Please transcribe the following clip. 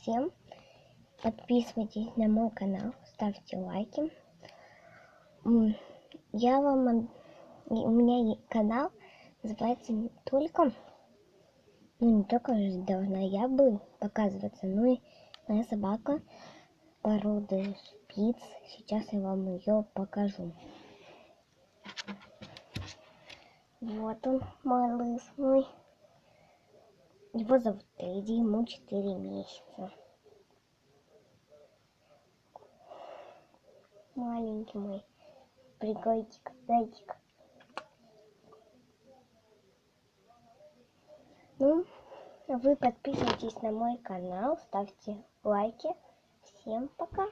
всем. Подписывайтесь на мой канал, ставьте лайки. У меня канал называется не только же должна я бы показываться, но и моя собака породы шпиц. Сейчас я вам ее покажу. Вот он, малыш мой. Его зовут Тедди, ему 4 месяца. Маленький мой. Прикольчик, зайчик. Ну, вы подписывайтесь на мой канал, ставьте лайки. Всем пока!